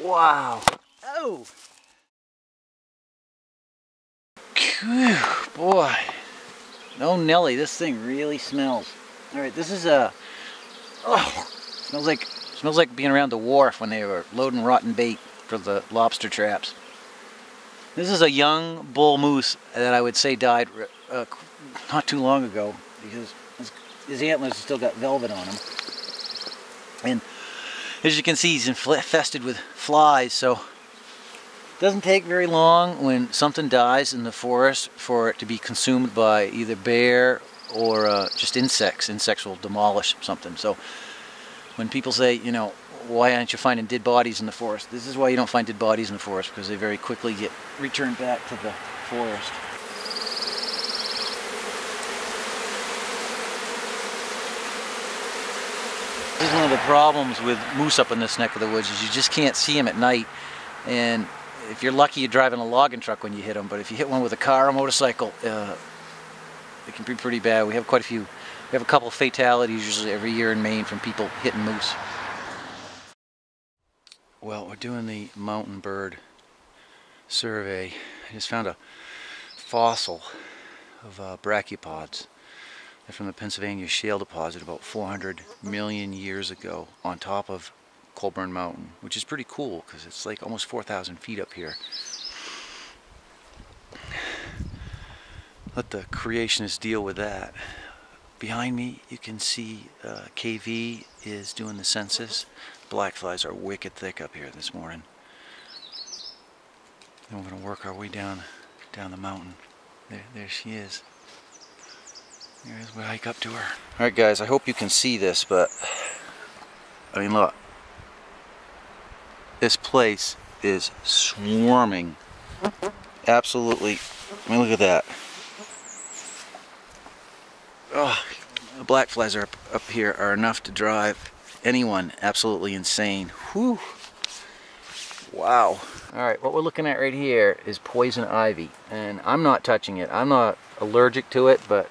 Wow. Oh. Whew, boy. No Nelly, this thing really smells. All right, this is a. Oh, smells like being around the wharf when they were loading rotten bait for the lobster traps. This is a young bull moose that I would say died not too long ago because his antlers have still got velvet on them. And as you can see, he's infested with flies, so it doesn't take very long when something dies in the forest for it to be consumed by either bear or just insects. Insects will demolish something. So when people say, you know, why aren't you finding dead bodies in the forest? This is why you don't find dead bodies in the forest, because they very quickly get returned back to the forest. This is one of the problems with moose up in this neck of the woods, is you just can't see them at night. And if you're lucky, you're driving a logging truck when you hit them, but if you hit one with a car or motorcycle, it can be pretty bad. We have quite a few. We have a couple of fatalities usually every year in Maine from people hitting moose. Well, we're doing the mountain bird survey. I just found a fossil of brachiopods. They're from the Pennsylvania shale deposit about 400 million years ago on top of Colburn Mountain, which is pretty cool because it's like almost 4,000 feet up here. Let the creationists deal with that. Behind me you can see KV is doing the census. Black flies are wicked thick up here this morning. Then we're going to work our way down the mountain. There she is. There's we hike up to her. Alright guys, I hope you can see this, but I mean look. This place is swarming. Absolutely. I mean look at that. Oh, the black flies are up here are enough to drive anyone absolutely insane. Whew. Wow. Alright, what we're looking at right here is poison ivy, and I'm not touching it. I'm not allergic to it, but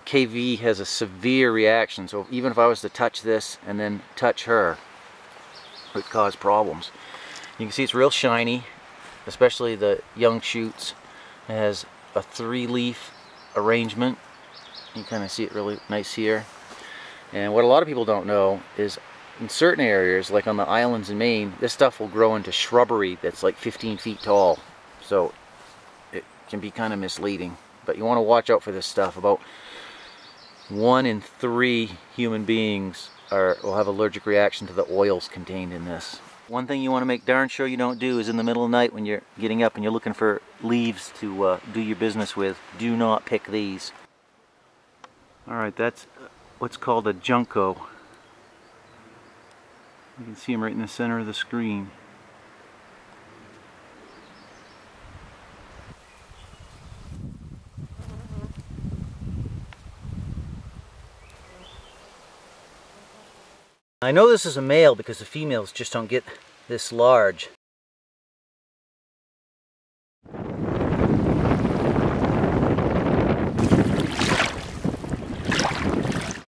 KV has a severe reaction, so even if I was to touch this and then touch her, it would cause problems. You can see it's real shiny, especially the young shoots. It has a 3-leaf arrangement. You can kind of see it really nice here. And what a lot of people don't know is in certain areas, like on the islands in Maine, this stuff will grow into shrubbery that's like 15 feet tall. So it can be kind of misleading. But you want to watch out for this stuff. About 1 in 3 human beings will have allergic reaction to the oils contained in this. One thing you want to make darn sure you don't do is in the middle of the night when you're getting up and you're looking for leaves to do your business with, do not pick these. Alright, that's what's called a junco. You can see them right in the center of the screen. I know this is a male because the females just don't get this large.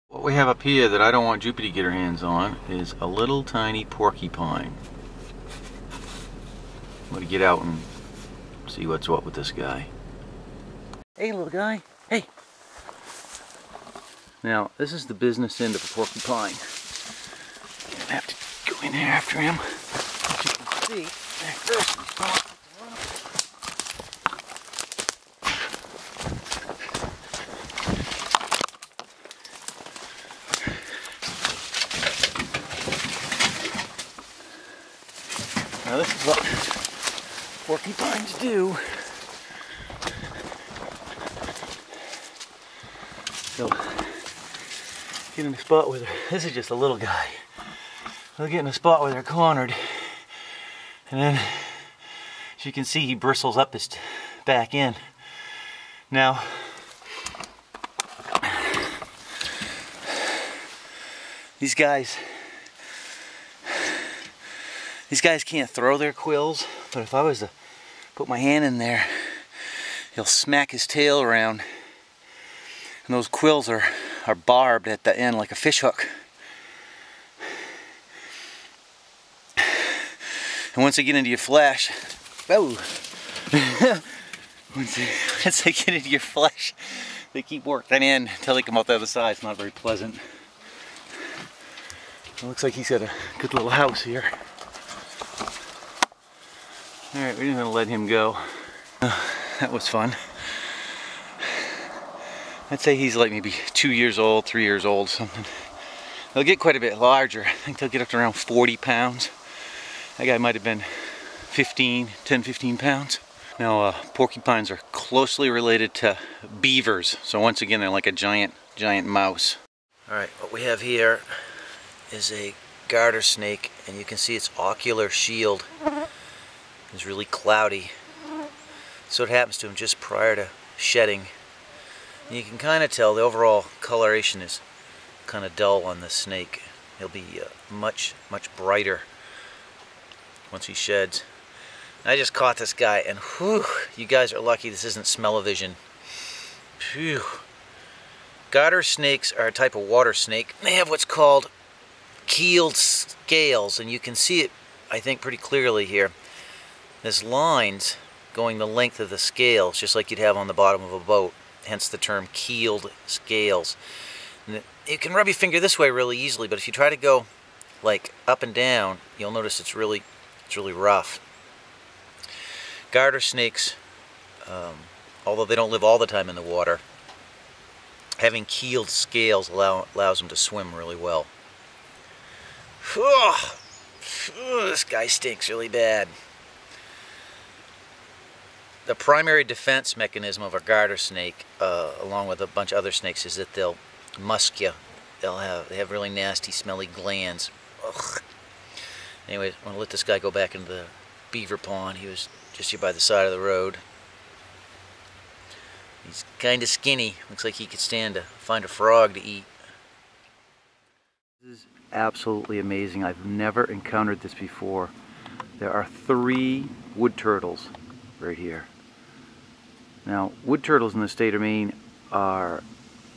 What we have up here that I don't want Jupiter to get her hands on is a little tiny porcupine. I'm going to get out and see what's what with this guy. Hey little guy, hey! Now this is the business end of a porcupine. I have to go in there after him. As you can see, now this is what porcupines do. So, get in a spot where this is just a little guy. They'll get in a spot where they're cornered, and then, as you can see, he bristles up his back end. Now, these guys can't throw their quills, but if I was to put my hand in there, he'll smack his tail around, and those quills are barbed at the end like a fish hook. And once they get into your flesh, whoa. once they get into your flesh, they keep working in until they come out the other side. It's not very pleasant. It looks like he's got a good little house here. Alright, we're just gonna let him go. That was fun. I'd say he's like maybe 2 years old, 3 years old, something. They'll get quite a bit larger. I think they'll get up to around 40 pounds. That guy might have been 10, 15 pounds. Now, porcupines are closely related to beavers. So once again, they're like a giant mouse. Alright, what we have here is a garter snake, and you can see its ocular shield is really cloudy. So it happens to him just prior to shedding. And you can kind of tell the overall coloration is kind of dull on this snake. He'll be much brighter once he sheds. I just caught this guy, and whew, you guys are lucky this isn't smell-o-vision. Phew. Garter snakes are a type of water snake. They have what's called keeled scales, and you can see it, I think, pretty clearly here. There's lines going the length of the scales, just like you'd have on the bottom of a boat, hence the term keeled scales. And you can rub your finger this way really easily, but if you try to go like up and down, you'll notice it's really rough. Garter snakes, although they don't live all the time in the water, having keeled scales allows them to swim really well. This guy stinks really bad. The primary defense mechanism of a garter snake, along with a bunch of other snakes, is that they'll musk you. They have really nasty, smelly glands. Ugh. Anyway, I'm going to let this guy go back into the beaver pond. He was just here by the side of the road. He's kind of skinny. Looks like he could stand to find a frog to eat. This is absolutely amazing. I've never encountered this before. There are 3 wood turtles right here. Now, wood turtles in the state of Maine are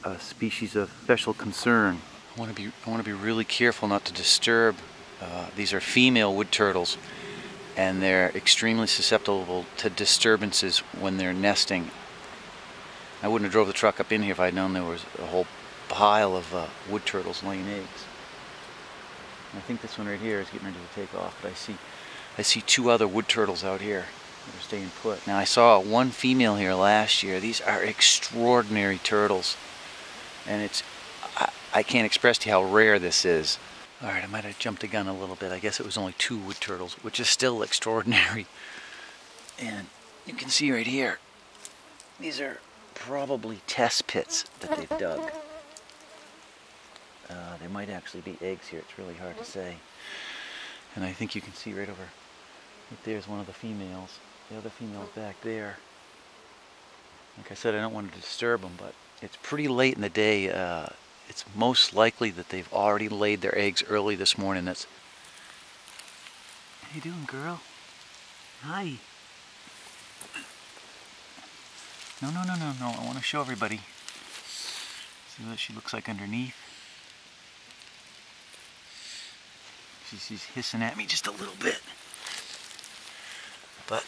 a species of special concern. I want to be really careful not to disturb. These are female wood turtles, and they're extremely susceptible to disturbances when they're nesting. I wouldn't have drove the truck up in here if I'd known there was a whole pile of wood turtles laying eggs. And I think this one right here is getting ready to take off, but I see 2 other wood turtles out here that are staying put. Now, I saw one female here last year. These are extraordinary turtles, and I can't express to you how rare this is. Alright, I might have jumped the gun a little bit. I guess it was only 2 wood turtles, which is still extraordinary. And you can see right here, these are probably test pits that they've dug. There might actually be eggs here. It's really hard to say. And I think you can see right there's one of the females. The other female's back there. Like I said, I don't want to disturb them, but it's pretty late in the day. It's most likely that they've already laid their eggs early this morning. How you doing, girl? Hi. No. I want to show everybody. See what she looks like underneath. She's hissing at me just a little bit. But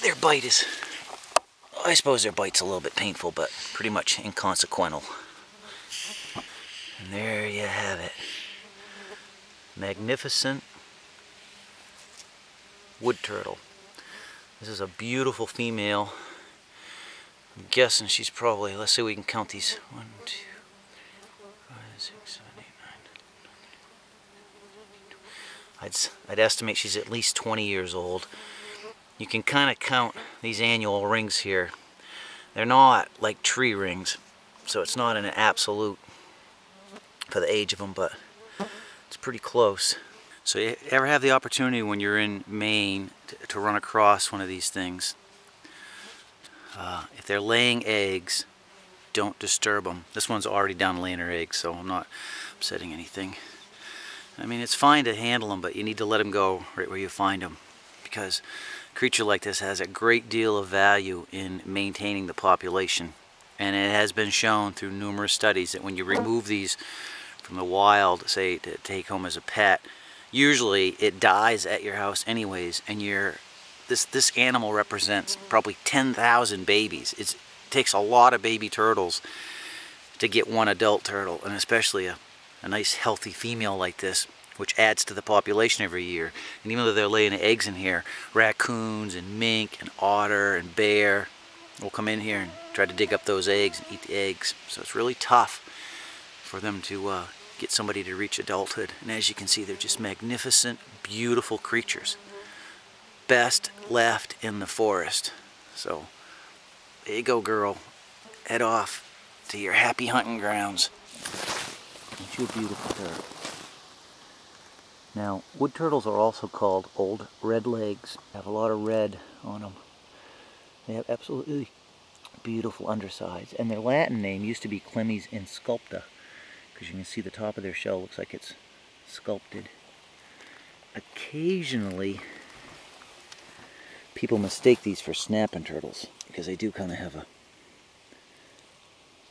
their bite is, I suppose their bite's a little bit painful, but pretty much inconsequential. And there you have it. Magnificent wood turtle. This is a beautiful female. I'm guessing she's probably, let's see if we can count these. 1, 2, 5, 6, 7, 8, 9. I'd estimate she's at least 20 years old. You can kind of count these annual rings here. They're not like tree rings, so it's not an absolute for the age of them, but it's pretty close. So you ever have the opportunity when you're in Maine to run across one of these things, if they're laying eggs, don't disturb them. This one's already done laying her eggs, so I'm not upsetting anything. I mean, it's fine to handle them, but you need to let them go right where you find them, because a creature like this has a great deal of value in maintaining the population. And it has been shown through numerous studies that when you remove these from the wild, say to take home as a pet, usually it dies at your house anyways, and this animal represents probably 10,000 babies. It takes a lot of baby turtles to get one adult turtle, and especially a nice healthy female like this, which adds to the population every year. And even though they're laying eggs in here, raccoons and mink and otter and bear will come in here and try to dig up those eggs and eat the eggs. So it's really tough for them to get somebody to reach adulthood. And as you can see, they're just magnificent, beautiful creatures. Best left in the forest. So there you go, girl. Head off to your happy hunting grounds. Ain't you a beautiful turtle? Now, wood turtles are also called old red legs. They have a lot of red on them. They have absolutely beautiful undersides. And their Latin name used to be Clemys insculpta, because you can see the top of their shell looks like it's sculpted. Occasionally, people mistake these for snapping turtles, because they do kind of have a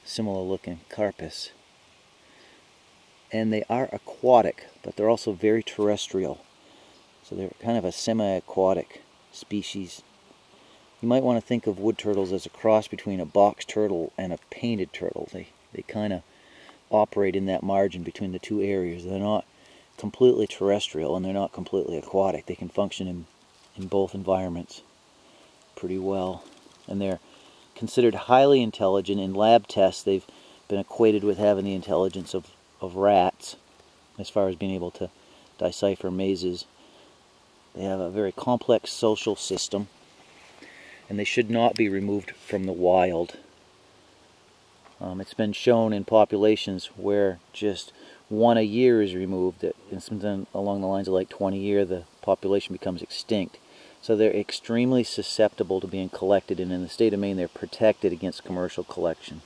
similar looking carapace. And they are aquatic, but they're also very terrestrial. So they're kind of a semi-aquatic species. You might want to think of wood turtles as a cross between a box turtle and a painted turtle. They kind of operate in that margin between the two areas. They're not completely terrestrial and they're not completely aquatic. They can function in both environments pretty well. And they're considered highly intelligent. In lab tests, they've been equated with having the intelligence of rats as far as being able to decipher mazes. They have a very complex social system, and they should not be removed from the wild. It's been shown in populations where just one a year is removed, and something along the lines of like 20 years, the population becomes extinct. So they're extremely susceptible to being collected, and in the state of Maine they're protected against commercial collection.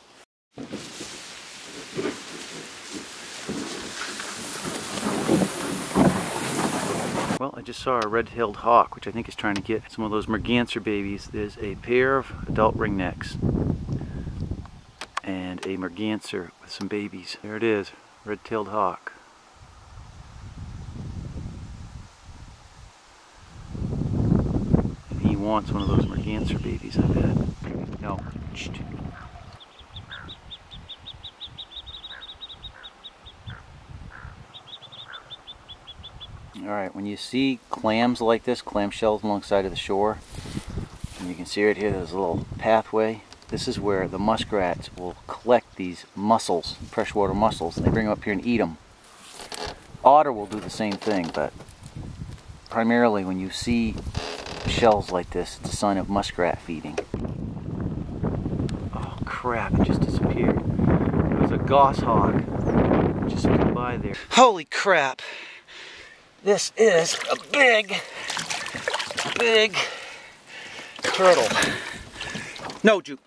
Well, I just saw a red-tailed hawk, which I think is trying to get some of those merganser babies. There's a pair of adult ringnecks and a merganser with some babies. There it is, red-tailed hawk. And he wants one of those merganser babies, I bet. No. Shh. Alright, when you see clams like this, clamshells alongside of the shore, and you can see right here there's a little pathway. This is where the muskrats will collect these mussels, freshwater mussels, and they bring them up here and eat them. Otter will do the same thing, but primarily when you see shells like this, it's a sign of muskrat feeding. Oh crap, it just disappeared. It was a goshawk. It just flew by there. Holy crap! This is a big turtle. No, Juke.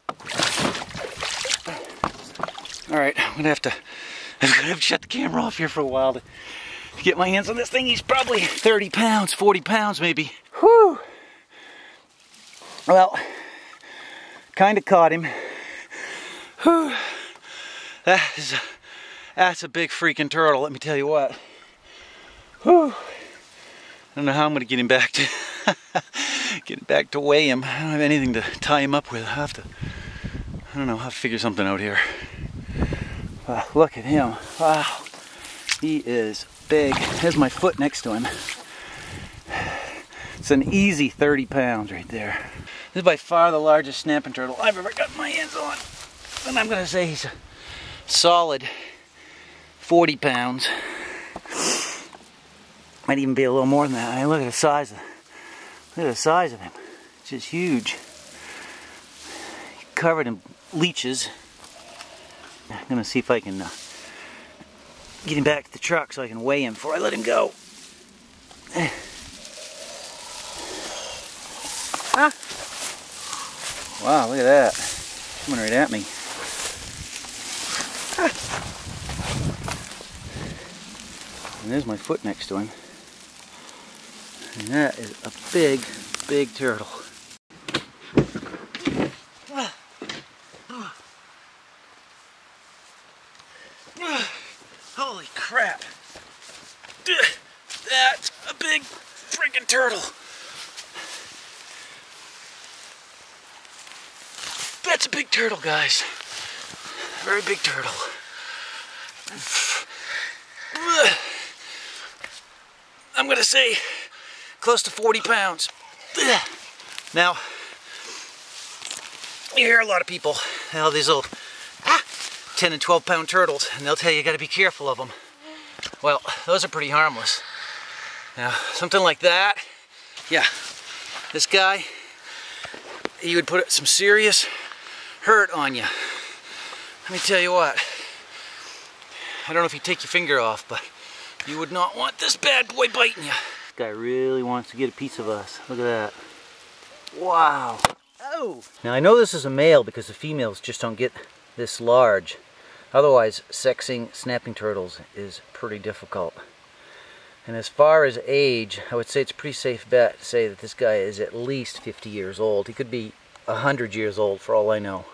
Alright, I'm gonna have to shut the camera off here for a while to get my hands on this thing. He's probably 30 pounds, 40 pounds maybe. Whew. Well, kinda caught him. Whew. That's a big freaking turtle, let me tell you what. Whew. I don't know how I'm going to get him back to weigh him. I don't have anything to tie him up with. I don't know, I'll have to figure something out here. Look at him. Wow. He is big. There's my foot next to him. It's an easy 30 pounds right there. This is by far the largest snapping turtle I've ever got my hands on. And I'm going to say he's a solid 40 pounds. Might even be a little more than that. I mean, look at the size of him. It's just huge. Covered in leeches. I'm gonna see if I can get him back to the truck so I can weigh him before I let him go. Ah. Wow, look at that. Coming right at me. Ah. And there's my foot next to him. And that is a big turtle. Holy crap. That's turtle. That's a big turtle, guys. Very big turtle. I'm gonna say close to 40 pounds. Now, you hear a lot of people, these little 10 and 12 pound turtles, and they'll tell you gotta be careful of them. Well, those are pretty harmless. Now, something like that, yeah, this guy, he would put some serious hurt on you. Let me tell you what, I don't know if you take your finger off, but you would not want this bad boy biting you. This guy really wants to get a piece of us. Look at that. Wow. Oh! Now I know this is a male because the females just don't get this large. Otherwise, sexing snapping turtles is pretty difficult. And as far as age, I would say it's a pretty safe bet to say that this guy is at least 50 years old. He could be 100 years old for all I know.